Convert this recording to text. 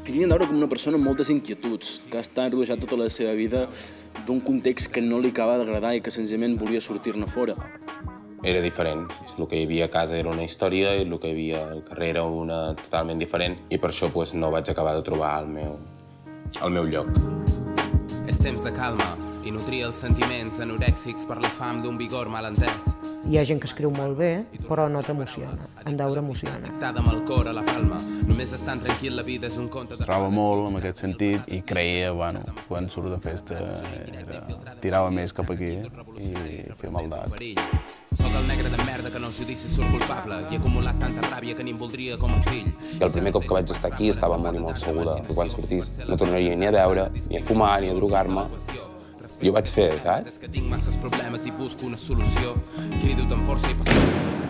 Fiquien veure com una persona amb moltes inquietuds, que ha estat rodejat tota la seva vida d'un context que no li acaba d'agradar i que senzillament volia sortir-ne fora. Era diferent. El que hi havia a casa era una història i el que hi havia al carrer era una totalment diferent i per això no vaig acabar de trobar el meu lloc. És temps de calma i nutrir els sentiments anorèxics per la fam d'un vigor mal entès. Hi ha gent que escriu molt bé, però no t'emociona. En Daura emociona. Connectada amb el cor a la palma, només estant tranquil la vida és un conte de... Troba molt en aquest sentit i creia, quan surt de festa, tirava més cap aquí i feia maldat. Soc el negre de merda que en el judici surt culpable i he acumulat tanta ràbia que ni em voldria com a fill. I el primer cop que vaig estar aquí estava molt i molt segura que quan sortís no tornaria ni a beure, ni a fumar, ni a drogar-me. I ho vaig fer, saps? És que tinc masses problemes i busco una solució. Crido amb força i passió.